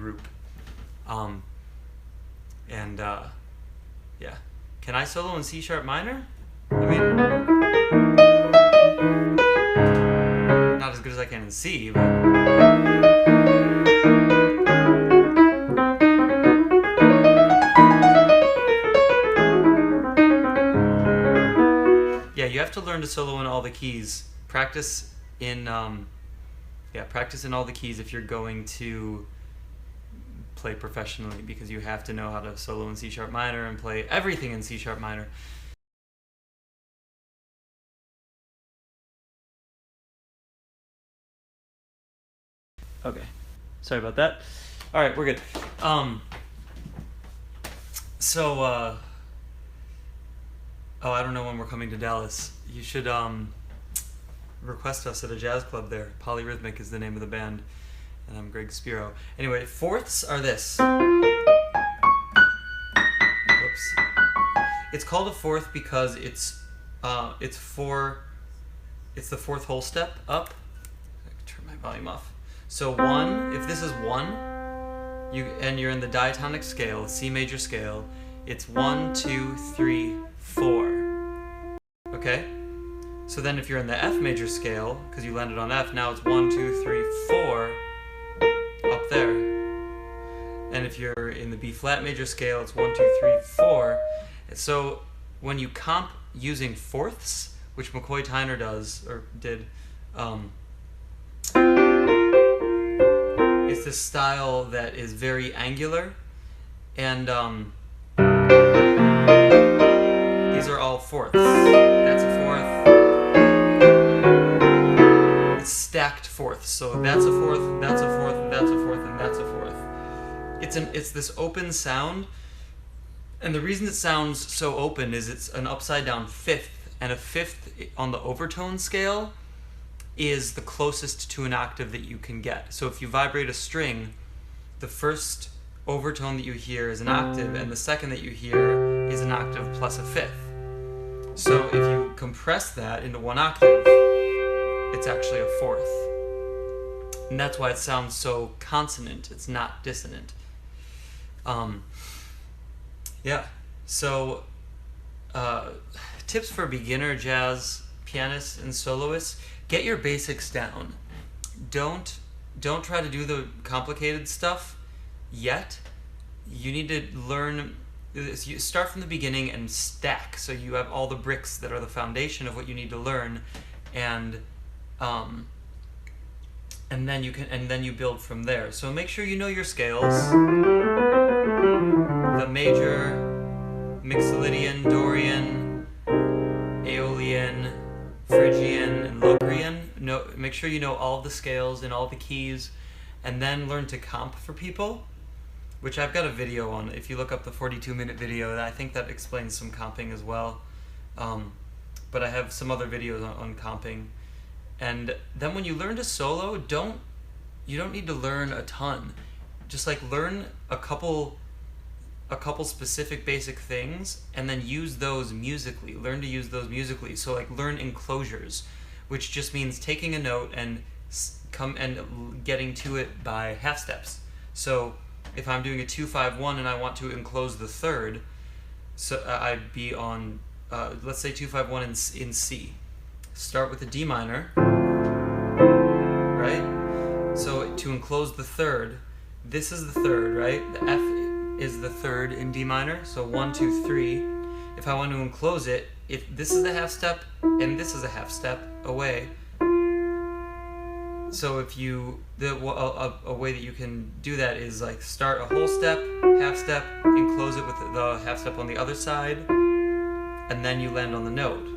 group. Yeah. Can I solo in C sharp minor? I mean, not as good as I can in C, but... Yeah, you have to learn to solo in all the keys. Practice in practice in all the keys if you're going to play professionally, because you have to know how to solo in C sharp minor and play everything in C sharp minor. Okay, sorry about that. All right, we're good. I don't know when we're coming to Dallas. You should request us at a jazz club there. Polyrhythmic is the name of the band, and I'm Greg Spiro. Anyway, fourths are this. Whoops. It's called a fourth because it's the fourth whole step up. I can turn my volume off. So one, if this is one, and you're in the diatonic scale, C major scale, it's 1, 2, 3, 4. Okay? So then if you're in the F major scale, because you landed on F, now it's 1, 2, 3, 4 up there. And if you're in the B flat major scale, it's 1, 2, 3, 4. So when you comp using fourths, which McCoy Tyner does, or did, it's this style that is very angular, and these are all fourths. That's a fourth. It's stacked fourths. So that's a fourth, that's a fourth, that's a fourth, and that's a fourth. It's this open sound, and the reason it sounds so open is it's an upside down fifth, and a fifth on the overtone scale is the closest to an octave that you can get. So if you vibrate a string, the first overtone that you hear is an octave, and the second that you hear is an octave plus a fifth. So if you compress that into one octave, it's actually a fourth. And that's why it sounds so consonant. It's not dissonant. Yeah. So tips for beginner jazz pianists and soloists: get your basics down. Don't try to do the complicated stuff yet. You need to learn. You start from the beginning and stack, so you have all the bricks that are the foundation of what you need to learn, and then you build from there. So make sure you know your scales: the major, Mixolydian, Dorian, Aeolian, Phrygian, and Locrian. Make sure you know all the scales and all the keys, and then learn to comp for people, which I've got a video on. If you look up the 42-minute video, I think that explains some comping as well. But I have some other videos on comping. And then when you learn to solo, you don't need to learn a ton. Just like learn a couple specific basic things, and then use those musically. Learn to use those musically. So like learn enclosures, which just means taking a note and getting to it by half steps. So if I'm doing a 2-5-1 and I want to enclose the third, so I'd be on, let's say 2-5-1 in C. Start with a D minor, right? So to enclose the third, this is the third, right? The F is the third in D minor, so 1, 2, 3. If I want to enclose it, if this is a half step and this is a half step away. So if a way that you can do that is like start a whole step, enclose it with the half step on the other side, and then you land on the note.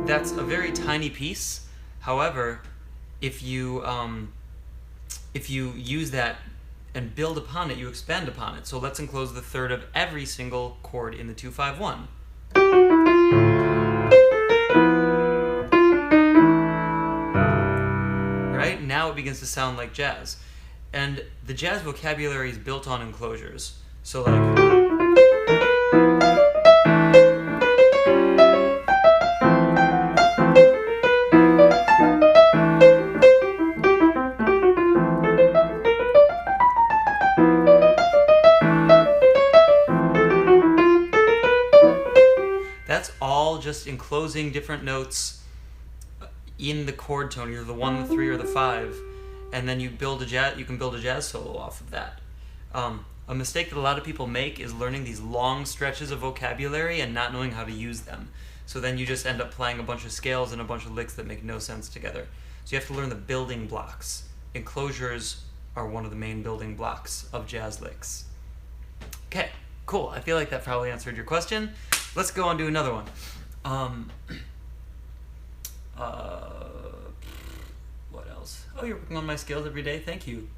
That's a very tiny piece. However, if you use that and build upon it, you expand upon it. So let's enclose the third of every single chord in the 2-5-1. Right? Now it begins to sound like jazz. And the jazz vocabulary is built on enclosures. So like... just enclosing different notes in the chord tone, either the 1, the 3, or the 5, and then you can build a jazz solo off of that. A mistake that a lot of people make is learning these long stretches of vocabulary and not knowing how to use them. So then you just end up playing a bunch of scales and a bunch of licks that make no sense together. So you have to learn the building blocks. Enclosures are one of the main building blocks of jazz licks. Okay, cool. I feel like that probably answered your question. Let's go on to another one. What else? Oh, you're working on my scales every day? Thank you.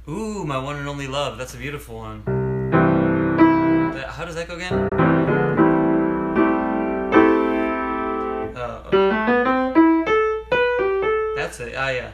Ooh, My One and Only Love. That's a beautiful one. How does that go again? That's it. Ah, yeah.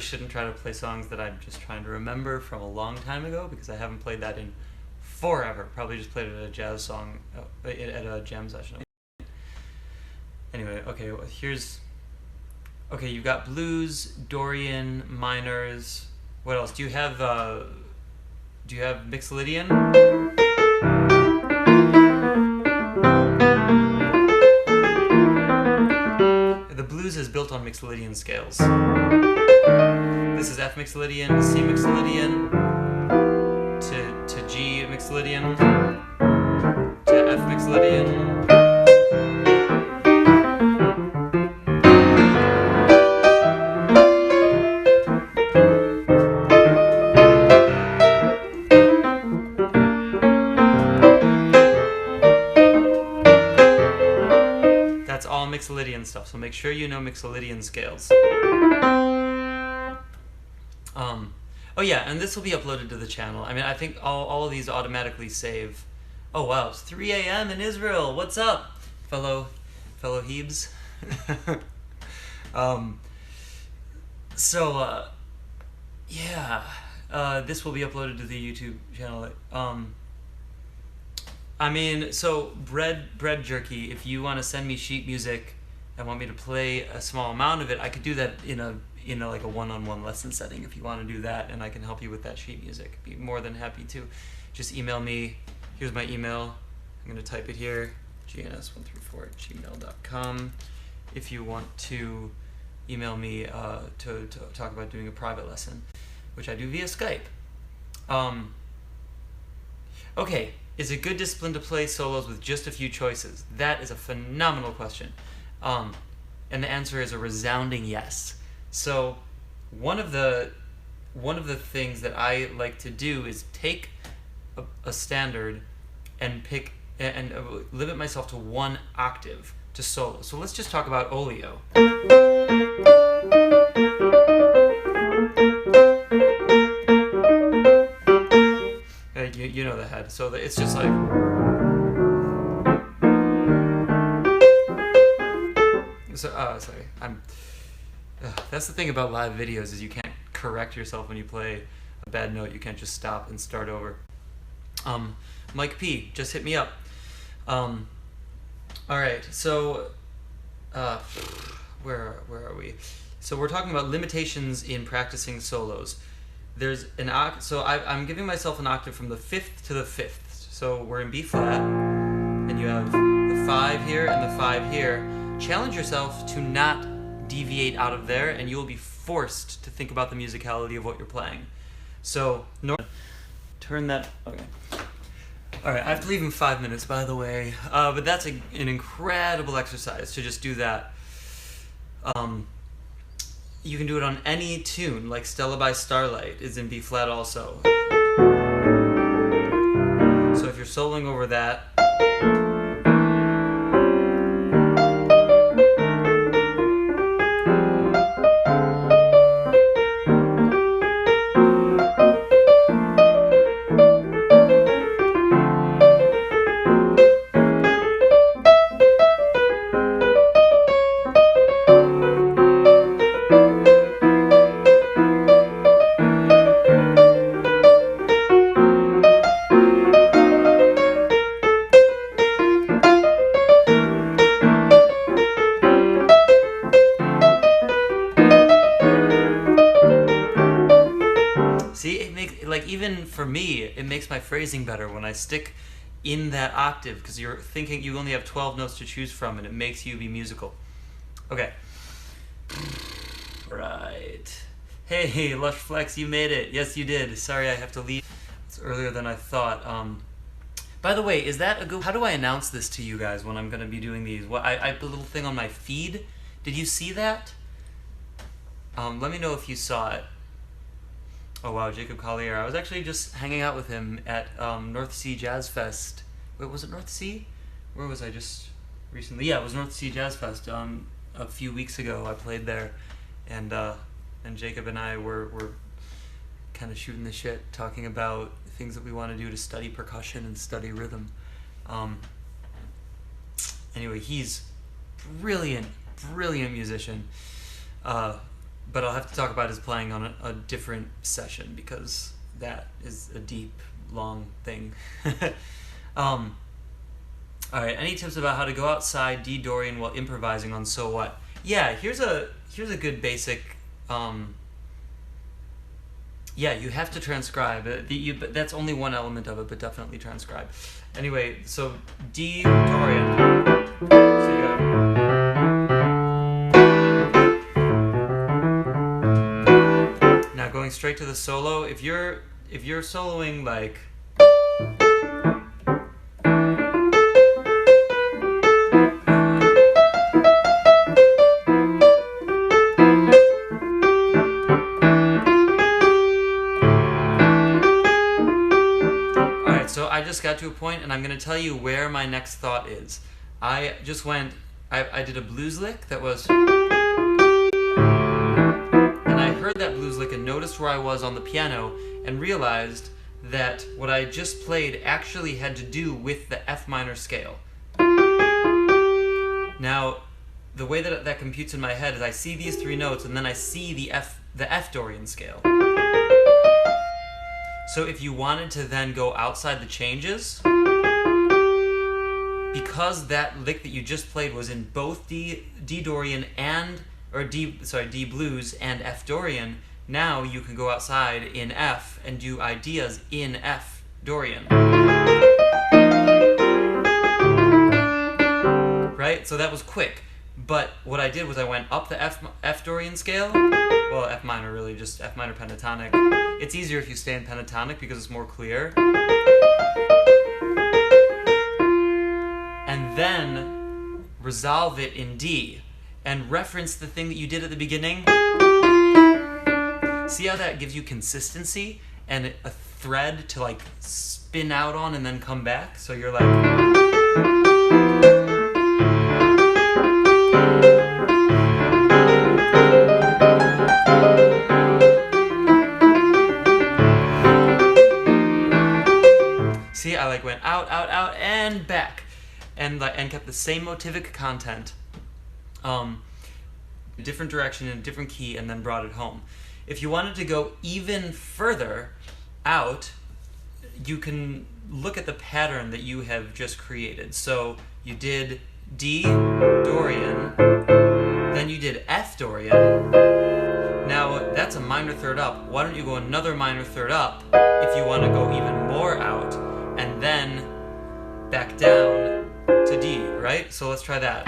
Shouldn't try to play songs that I'm just trying to remember from a long time ago, because I haven't played that in forever. Probably just played it at a jazz song at a jam session. Anyway, okay, well, okay, you've got blues, Dorian, minors. What else? Do you have Mixolydian? The blues is built on Mixolydian scales. This is F Mixolydian to C Mixolydian to G Mixolydian to F Mixolydian. That's all Mixolydian stuff, so make sure you know Mixolydian scales. Oh yeah, and this will be uploaded to the channel. I mean, I think all of these automatically save. Oh wow, it's 3 a.m. in Israel. What's up, fellow Hebes? This will be uploaded to the YouTube channel. I mean, so bread jerky. If you want to send me sheet music and want me to play a small amount of it, I could do that in a like a one-on-one lesson setting if you want to do that, and I can help you with that sheet music. Be more than happy to. Just email me. Here's my email. I'm going to type it here, gns134@gmail.com. if you want to email me to talk about doing a private lesson, which I do via Skype. Okay, is it good discipline to play solos with just a few choices? That is a phenomenal question. And the answer is a resounding yes. So one of the things that I like to do is take a standard and pick and limit myself to 1 octave to solo. So let's just talk about Olio. You know the head. So it's just like. Sorry. That's the thing about live videos, is you can't correct yourself when you play a bad note. You can't just stop and start over. Mike P, just hit me up. All right, so where are we? So we're talking about limitations in practicing solos. There's an so I'm giving myself an octave from the 5th to the 5th. So we're in B flat, and you have the 5 here and the 5 here. Challenge yourself to not deviate out of there, and you will be forced to think about the musicality of what you're playing. So turn that. Okay. All right, I have to leave in 5 minutes, by the way. But that's an incredible exercise to just do that. You can do it on any tune, like Stella by Starlight is in B flat also. So if you're soloing over that. me, it makes my phrasing better when I stick in that octave, because you're thinking you only have 12 notes to choose from, and it makes you be musical. Okay. Right. Hey, Lush Flex, you made it. Yes, you did. Sorry I have to leave. It's earlier than I thought. By the way, is that a good... How do I announce this to you guys when I'm going to be doing these? Well, I put a little thing on my feed. Did you see that? Let me know if you saw it. Oh wow, Jacob Collier. I was actually just hanging out with him at North Sea Jazz Fest. Wait, was it North Sea? Where was I just recently? Yeah, it was North Sea Jazz Fest. A few weeks ago I played there, and Jacob and I were kind of shooting the shit, talking about things that we want to do to study percussion and study rhythm. Anyway, he's brilliant musician. But I'll have to talk about his playing on a different session, because that is a deep, long thing. Alright, any tips about how to go outside D Dorian while improvising on So What? Yeah, here's a good basic... yeah, you have to transcribe. But that's only one element of it, but definitely transcribe. Anyway, so D Dorian. So you got... Going straight to the solo. If you're soloing like Alright, so I just got to a point, and I'm gonna tell you where my next thought is. I just went I did a blues lick that was, heard that blues lick and noticed where I was on the piano, and realized that what I just played actually had to do with the F minor scale. Now, the way that computes in my head is I see these three notes, and then I see the F Dorian scale. So if you wanted to then go outside the changes, because that lick that you just played was in both D Dorian and D blues and F Dorian, now you can go outside in F and do ideas in F Dorian. Right? So that was quick. But what I did was I went up the F Dorian scale. Well, F minor really, just F minor pentatonic. It's easier if you stay in pentatonic because it's more clear. And then resolve it in D. And reference the thing that you did at the beginning. See how that gives you consistency and a thread to like spin out on and then come back? So you're like... See, I like went out, out, out, and back. And kept the same motivic content. Different direction in a different key, and then brought it home. If you wanted to go even further out, you can look at the pattern that you have just created. So you did D Dorian, then you did F Dorian. Now that's a minor third up. Why don't you go another minor third up if you want to go even more out, and then back down to D, right? So let's try that.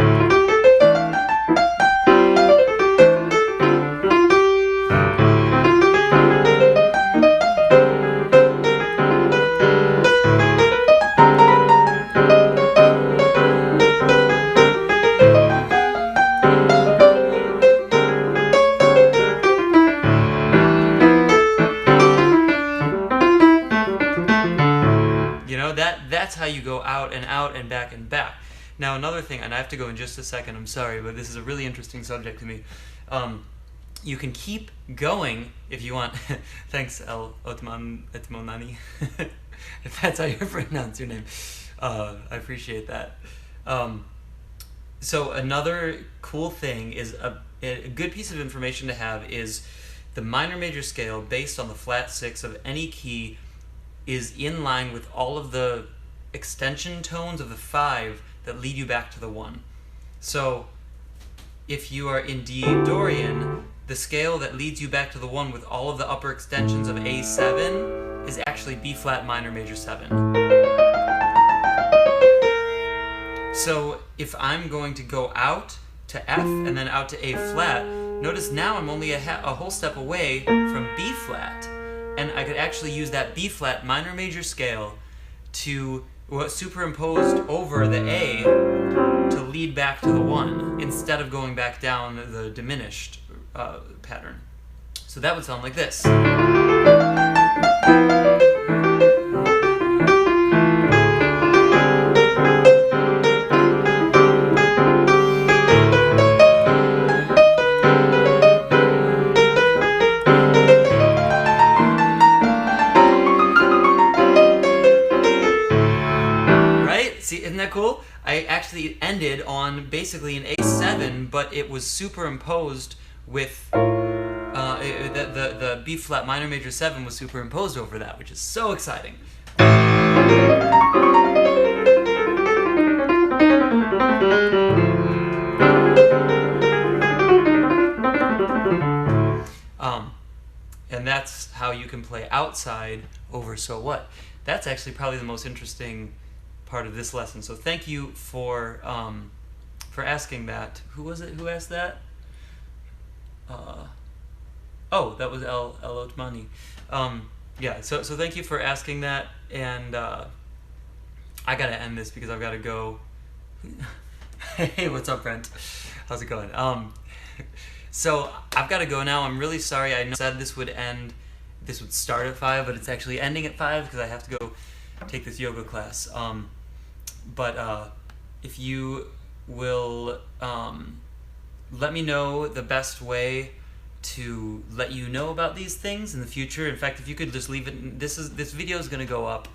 That's how you go out and back and back. Now another thing, and I have to go in just a second, I'm sorry, but this is a really interesting subject to me. You can keep going if you want. Thanks, El Otmonani. If that's how you pronounce your name. I appreciate that. So another cool thing is a good piece of information to have is the minor major scale based on the flat 6 of any key is in line with all of the extension tones of the 5 that lead you back to the 1. So if you are in D Dorian, the scale that leads you back to the 1 with all of the upper extensions of A7 is actually B flat minor major 7. So if I'm going to go out to F and then out to A flat, notice now I'm only a whole step away from B flat, and I could actually use that B flat minor major scale to superimposed over the A to lead back to the 1 instead of going back down the diminished pattern. So that would sound like this. Isn't that cool? I actually ended on basically an A7, but it was superimposed with the B flat minor major 7 was superimposed over that, which is so exciting. And that's how you can play outside over So What. That's actually probably the most interesting part of this lesson. So thank you for asking that. Who was it who asked that? Oh, that was El Otmani. Yeah, so thank you for asking that, and I gotta end this because I've gotta go. Hey, what's up, Brent? How's it going? So I've gotta go now. I'm really sorry. I said this would start at 5, but it's actually ending at 5 because I have to go take this yoga class. But if you will let me know the best way to let you know about these things in the future. In fact, if you could just leave it, this video is going to go up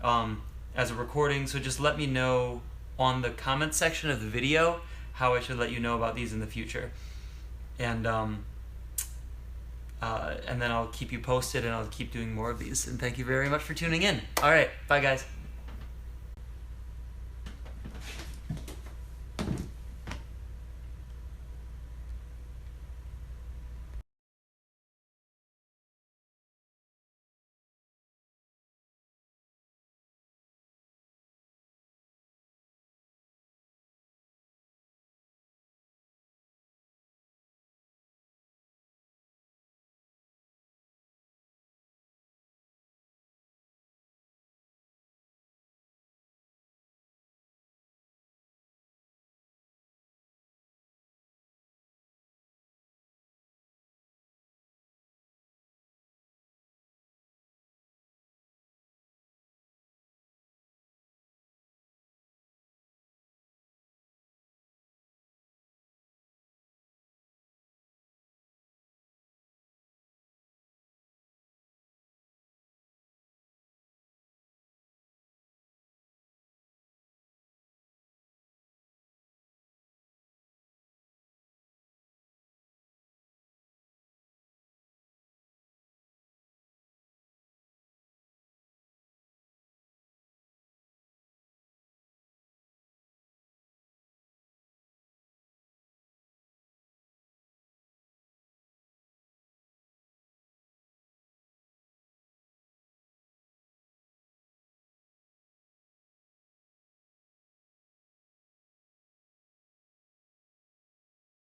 as a recording, so just let me know on the comment section of the video how I should let you know about these in the future, and then I'll keep you posted and I'll keep doing more of these. And thank you very much for tuning in. All right, bye guys.